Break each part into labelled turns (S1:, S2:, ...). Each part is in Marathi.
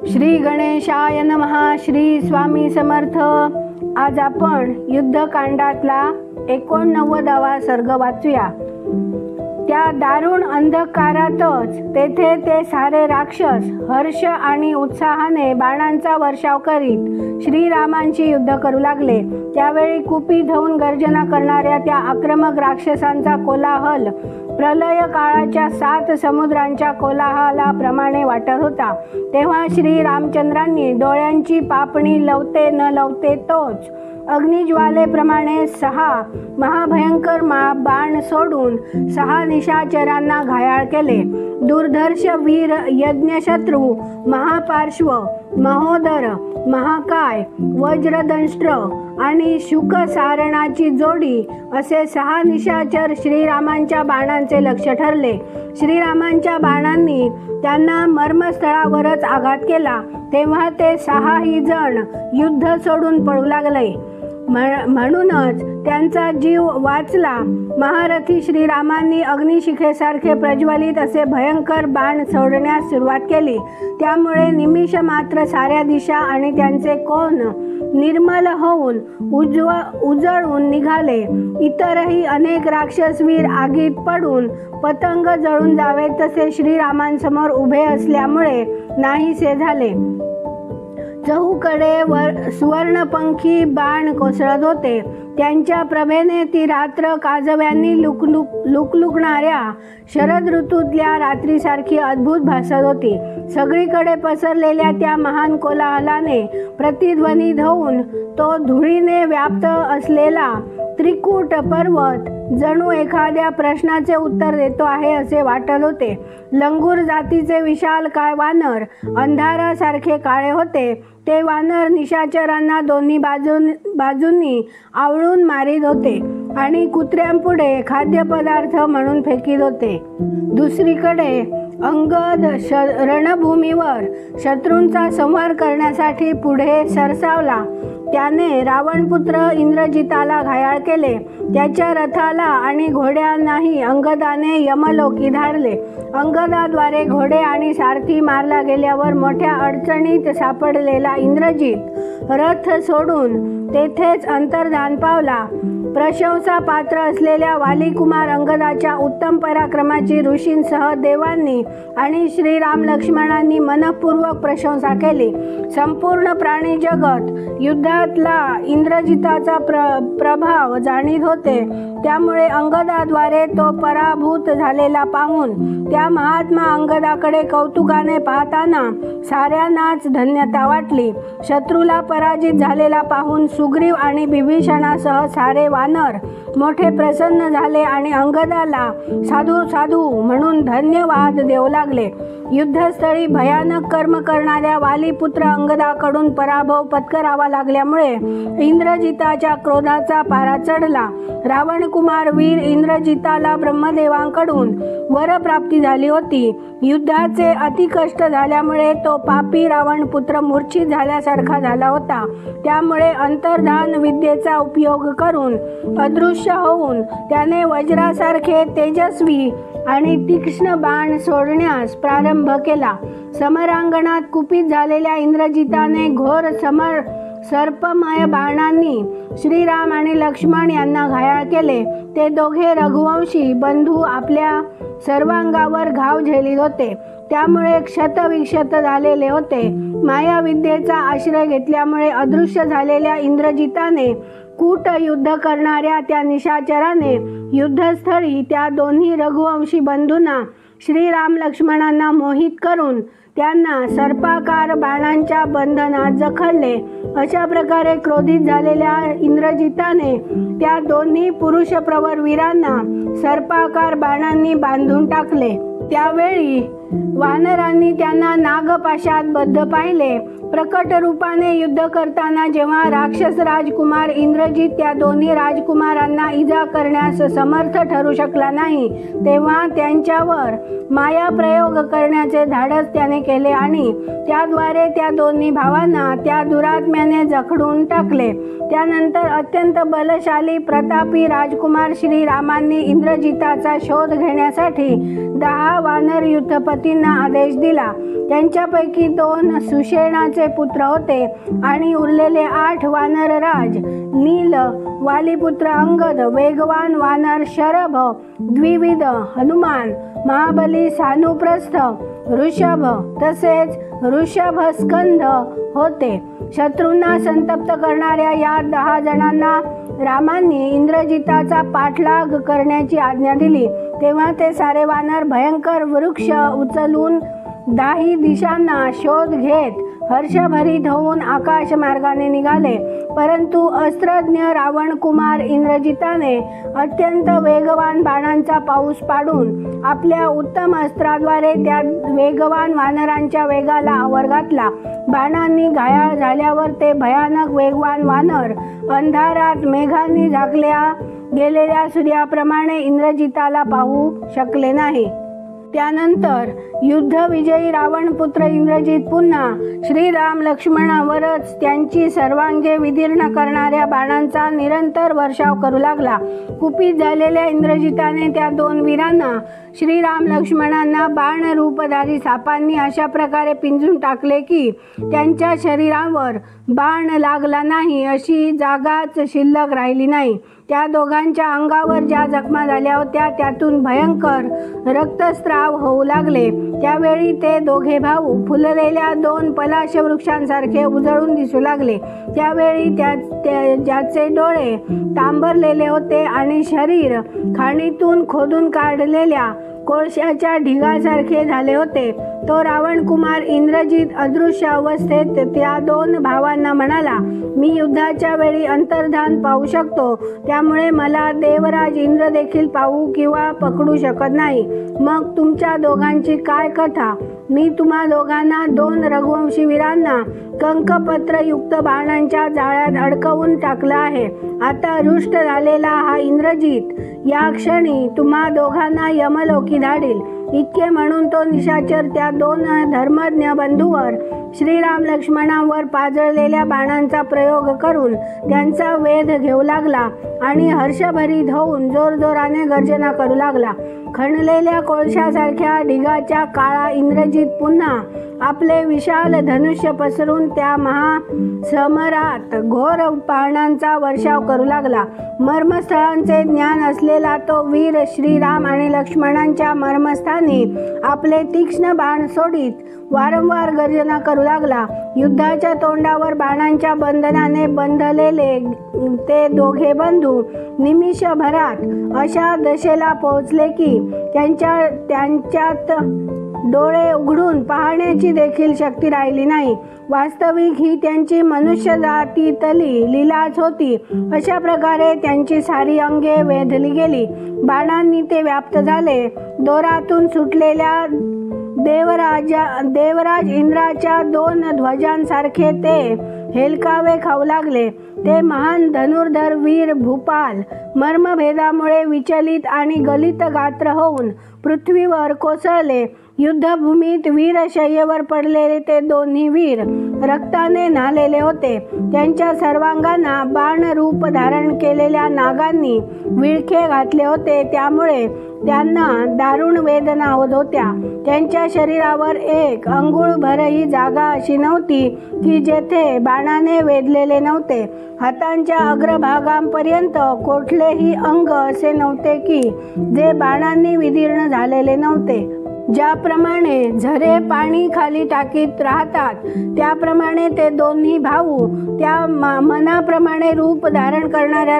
S1: श्री गणेशाय नमः. श्री स्वामी समर्थ. आज आपण युद्धकांडातला 89वा सर्ग वाचूया. त्या दारुण अंधकारातच तेथे ते सारे राक्षस हर्ष आणि उत्साहाने बाणांचा वर्षाव करीत श्रीरामांशी युद्ध करू लागले. त्यावेळी कुपित होऊन गर्जना करणाऱ्या त्या आक्रमक राक्षसांचा कोलाहल प्रलय काळाच्या 7 समुद्रांच्या कोलाहलाप्रमाणे वाटत होता. तेव्हा श्री रामचंद्रांनी डोळ्यांची पापणी लवते न लवते तोच अग्निज्वालेप्रमाणे 6 महाभयंकर बाण सोडून 6 निशाचरांना घायाळ केले. दुर्धर्ष वीर यज्ञशत्रू, महापार्श्व, महोदर, महाकाय, वज्रदंष्ट्र आणि शुकसारणाची जोडी असे 6 निशाचर श्रीरामांच्या बाणांचे लक्ष्य ठरले. श्रीरामांच्या बाणांनी त्यांना मर्मस्थळावरच आघात केला. तेव्हा ते 6ही जण युद्ध सोडून पळू लागले. म्हणूनच त्यांचा जीव वाचला. महारथी श्रीरामांनी अग्निशिखेसारखे प्रज्वलित असे भयंकर बाण सोडण्यास सुरुवात केली. त्यामुळे निमिष मात्र साऱ्या दिशा आणि त्यांचे कोन निर्मल होऊन उजळून निघाले. इतरही अनेक राक्षसवीर आगीत पडून पतंग जळून जावे तसे श्रीरामांसमोर उभे असल्यामुळे नाहीसे झाले. चहूकडे सुवर्णपंखी बाण कोसळत होते. त्यांच्या प्रभेने ती रात्र काजव्यांनी लुकलुकणाऱ्या शरद ऋतूतल्या रात्रीसारखी अद्भुत भासत होती. सगळीकडे पसरलेल्या त्या महान कोलाहलाने प्रतिध्वनित होऊन तो धुळीने व्याप्त असलेला त्रिकूट पर्वत जणू एखाद्या प्रश्नाचे उत्तर देतो आहे असे वाटत होते. लंगूर जातीचे विशालकाय वानर अंधारासारखे काळे होते. ते वानर निशाचरांना दोन्ही बाजूंनी आवळून मारीत होते आणि कुत्र्यांपुढे खाद्यपदार्थ म्हणून फेकीत होते. दुसरीकडे अंगद रणभूमीवर शत्रूंचा संहार करण्यासाठी पुढे सरसावला. त्याने रावणपुत्र इंद्रजिताला घायाळ केले. त्याच्या रथाला आणि घोड्यांनाही अंगदाने यमलोकी धाडले. अंगदाद्वारे घोडे आणि सारथी मारला गेल्यावर मोठ्या अडचणीत सापडलेला इंद्रजित रथ सोडून तेथेच अंतर्धान पावला. प्रशंसा पात्र असलेल्या वालीकुमार अंगदाच्या उत्तम पराक्रमाची ऋषींसह देवांनी आणि श्रीराम लक्ष्मणांनी मनपूर्वक प्रशंसा केली. संपूर्ण प्राणी जगत युद्धातला इंद्रजिताचा प्रभाव जाणीत होते. त्यामुळे अंगदाद्वारे तो पराभूत झालेला पाहून त्या महात्मा अंगदाकडे कौतुकाने पाहताना साऱ्यांनाच धन्यता वाटली. शत्रूला पराजित झालेला पाहून सुग्रीव आणि बिभीषणासह सारे वानर मोठे प्रसन्न झाले आणि अंगदाला साधू साधू म्हणून धन्यवाद देऊ लागले. युद्धस्थळी भयानक कर्म करणाऱ्या वालीपुत्र अंगदाकडून पराभव पत्करावा लागल्यामुळे इंद्रजिताच्या क्रोधाचा पारा चढला. रावणकुमार वीर इंद्रजिताला ब्रह्मदेवांकडून वरप्राप्ती झाली होती. युद्धाचे अतिकष्ट झाल्यामुळे तो पापी रावणपुत्र मूर्छित झाल्यासारखा झाला होता. त्यामुळे अंतर्धान विद्येचा उपयोग करून अदृश्य होऊन त्याने वज्रासारखे तेजस्वी आणि तीक्ष्ण बाण सोडण्यास प्रारंभ केला. समरांगणात कुपित झालेल्या इंद्रजिताने घोर सर्पमय बाणांनी श्रीराम आणि लक्ष्मण यांना घायाळ केले. ते दोघे रघुवंशी बंधू आपल्या सर्वांगावर घाव झेलीत होते. त्यामुळे क्षतविक्षत झालेले होते. मायाविद्येचा आश्रय घेतल्यामुळे अदृश्य झालेल्या इंद्रजिताने कूट युद्ध करणाऱ्या त्या निशाचराने युद्धस्थळी त्या दोन्ही रघुवंशी बंधूंना श्रीराम लक्ष्मणांना मोहित करून त्यांना सर्पाकार बाणांच्या बंधनात जखडले. अशा प्रकारे क्रोधित झालेल्या इंद्रजिताने त्या दोन्ही पुरुषप्रवर वीरांना सर्पाकार बाणांनी बांधून टाकले. त्यावेळी वानरांनी त्यांना नागपाशात बद्ध पाहिले. प्रकट रूपाने युद्ध करताना जेव्हा राक्षस राजकुमार इंद्रजित त्या दोन्ही राजकुमारांना इजा करण्यास समर्थ ठरू शकला नाही, तेव्हा त्यांच्यावर माया प्रयोग करण्याचे धाडस त्याने केले आणि त्याद्वारे त्या दोन्ही भावांना त्या दुरात्म्याने जखडून टाकले. त्यानंतर अत्यंत बलशाली प्रतापी राजकुमार श्रीरामांनी इंद्रजिताचा शोध घेण्यासाठी 10 वानर युद्धपतींना आदेश दिला. त्यांच्यापैकी 2 सुषेणाचे पुत्र होते आणि उरलेले 8 वानरराज नील, वालीपुत्र अंगद, वेगवान वानर शरभ, द्विविध हनुमान, महाबली सानुप्रस्थ, ऋषभ तसेच ऋषभस्कंध होते. शत्रूंना संतप्त करणाऱ्या या 10 जणांना रामांनी इंद्रजिताचा पाठलाग करण्याची आज्ञा दिली. तेव्हा ते सारे वानर भयंकर वृक्ष उचलून 10 दिशांना शोध घेत हर्षभरीत होऊन आकाश मार्गाने निघाले. परंतु अस्त्रज्ञ रावण कुमार इंद्रजिताने अत्यंत वेगवान बाणांचा पाऊस पाडून आपल्या उत्तम अस्त्राद्वारे त्या वेगवान वानरांच्या वेगाला आवर घातला. बाणांनी घायाळ झाल्यावर ते भयानक वेगवान वानर अंधारात मेघांनी झाकल्या गेलेल्या सूर्याप्रमाणे इंद्रजिताला पाहू शकले नाही. त्यानंतर युद्धविजयी रावणपुत्र इंद्रजित पुन्हा श्रीराम लक्ष्मणावरच त्यांची सर्वांगे विदीर्ण करणाऱ्या बाणांचा निरंतर वर्षाव करू लागला. कुपित झालेल्या इंद्रजिताने त्या 2 वीरांना श्रीराम लक्ष्मणांना बाणरूपधारी सापांनी अशा प्रकारे पिंजून टाकले की त्यांच्या शरीरावर बाण लागला नाही अशी जागाच शिल्लक राहिली नाही. त्या दोघांच्या अंगावर ज्या जखमा झाल्या होत्या त्यातून भयंकर रक्तस्राव होऊ लागले. त्यावेळी ते दोघे भाऊ फुललेल्या 2 पलाश वृक्षांसारखे उजळून दिसू लागले. त्यावेळी ज्याचे डोळे तांबरलेले होते आणि शरीर खाणीतून खोदून काढलेल्या कोळशाच्या ढिगासारखे झाले होते, तो रावण कुमार इंद्रजित अदृश्य अवस्थेत त्या 2 भावांना म्हणाला, मी युद्धाच्या वेळी अंतर्धान पाहू शकतो, त्यामुळे मला देवराज इंद्र देखील पाहू किंवा पकडू शकत नाही. मग तुमच्या दोघांची काय कथा? मी तुम्हा दोघांना 2 रघुवंशी वीरांना कंकपत्रयुक्त बाणांच्या जाळ्यात अडकवून टाकलं आहे. आता रुष्ट झालेला हा इंद्रजित या क्षणी तुम्हा दोघांना यमलोकी धाडील. इतके म्हणून तो निशाचर त्या 2 धर्मज्ञ बंधूवर श्रीराम लक्ष्मणांवर पाजळलेल्या बाणांचा प्रयोग करून त्यांचा वेध घेऊ लागला आणि हर्षभरीत होऊन जोरजोराने गर्जना करू लागला. खणलेल्या कोळशासारख्या ढिगाच्या काळा इंद्रजित पुन्हा आपले विशाल धनुष्य पसरून त्या महासमरात घोर बाणांचा वर्षाव करू लागला. मर्मस्थळांचे ज्ञान असलेला तो वीर श्रीराम आणि लक्ष्मणांच्या मर्मस्थानी आपले तीक्ष्ण बाण सोडीत वारंवार गर्जना करू लागला. युद्धाच्या तोंडावर बाणांच्या बंधनाने बंधलेले ते दोघे बंधू निमिषभरात अशा दशेला पोहोचले की त्यांच्यात डोळे उघडून पाहण्याची देखील शक्ती राहिली नाही. वास्तविक ही त्यांची मनुष्य जातीतली लीलाच होती. अशा प्रकारे त्यांची सारी अंगे वेधली गेली. बाणांनी ते व्याप्त झाले. दोरातून सुटलेल्या देवराज इंद्राच्या 2 ध्वजांसारखे ते हेलकावे खाऊ लागले. ते महान धनुर्धर वीर भूपाल मर्मभेदामुळे विचलित आणि गलित गात्र होऊन पृथ्वीवर कोसळले. युद्धभूमीत वीरशय्येवर पडलेले ते दोन्ही वीर रक्ताने न्हालेले होते. त्यांच्या सर्वांगांना बाणरूप धारण केलेल्या नागांनी विळखे घातले होते, त्यामुळे त्यांना दारुण वेदना होत होत्या. त्यांच्या शरीरावर 1 अंगुळभरही जागा अशी नव्हती की जेथे बाणाने वेधलेले नव्हते. हातांच्या अग्रभागांपर्यंत कोठलेही अंग असे नव्हते की जे बाणांनी विदीर्ण झालेले नव्हते. ज्याप्रमाणे झरे पाणी खाली टाकीत राहतात त्याप्रमाणे ते दोन्ही भाऊ त्या मनाप्रमाणे रूप धारण करणाऱ्या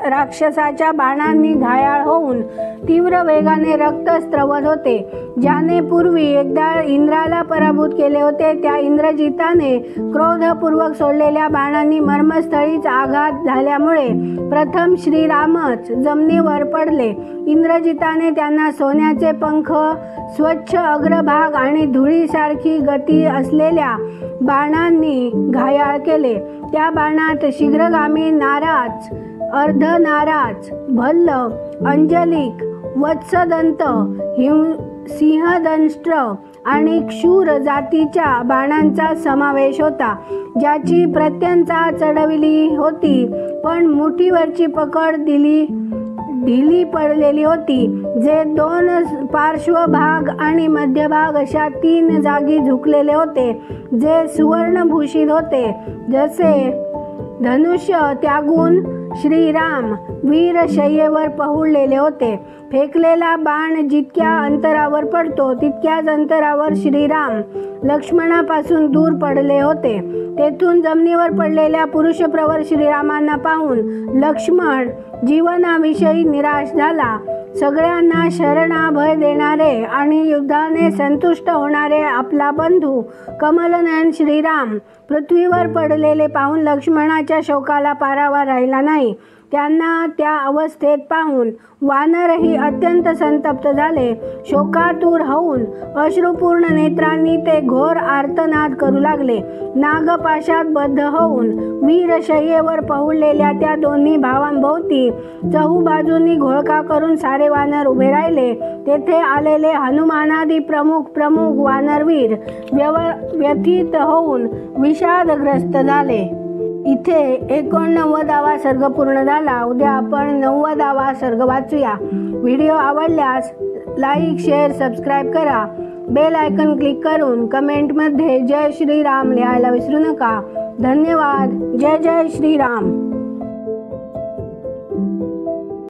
S1: राक्षसाच्या बाणांनी घायाळ होऊन तीव्र वेगाने रक्त स्त्रवत होते. ज्याने पूर्वी एकदा इंद्राला पराभूत केले होते त्या इंद्रजिताने क्रोधपूर्वक सोडलेल्या बाणांनी मर्मस्थळीच आघात झाल्यामुळे प्रथम श्रीरामच जमिनीवर पडले. इंद्रजिताने त्यांना सोन्याचे पंख स्वच्छ अग्रभाग आणि धुळीसारखी गती असलेल्या बाणांनी घायाळ केले. त्या बाणात शीघ्रगामी नाराज, अर्धनाराज, भल्ल, अंजलिक, वत्सदंत, सिंहदंष्ट्र आणि क्षूर जातीच्या बाणांचा समावेश होता, ज्याची प्रत्यंचा चढविली होती पण मुठीवरची पकड ढिली पडलेली होती, जे 2 पार्श्वभाग आणि मध्यभाग अशा 3 जागी झुकलेले होते, जे सुवर्णभूषित होते. जसे धनुष्य त्यागून श्रीराम वीरशय्येवर पहुडलेले होते. फेकलेला बाण जितक्या अंतरावर पडतो तितक्याच अंतरावर श्रीराम लक्ष्मणापासून दूर पडले होते. तेथून जमिनीवर पडलेल्या पुरुषप्रवर श्रीरामांना पाहून लक्ष्मण जीवनाविषयी निराश झाला. सगळ्यांना शरणाभय देणारे आणि युद्धाने संतुष्ट होणारे आपला बंधू कमलनयन श्रीराम पृथ्वीवर पडलेले पाहून लक्ष्मणाच्या शोकाला पारावा राहिला नाही. त्यांना त्या अवस्थेत पाहून वानरही अत्यंत संतप्त झाले. शोकातूर होऊन अश्रुपूर्ण नेत्रांनी ते घोर आर्तनाद करू लागले. नागपाशात बद्ध होऊन वीरशय्येवर पहुडलेल्या त्या दोन्ही भावांभोवती चहूबाजूंनी घोळका करून सारे वानर उभे राहिले. तेथे आलेले हनुमानादी प्रमुख वानरवीर व्यथित होऊन विषादग्रस्त झाले. इथे 89वा सर्ग पूर्ण झाला. उद्या आपण 90वा सर्ग वाचूया. व्हिडिओ आवडल्यास लाईक, शेअर, सबस्क्राईब करा. बेल आयकॉन क्लिक करून कमेंटमध्ये जय श्रीराम लिहायला विसरू नका. धन्यवाद. जय जय श्रीराम.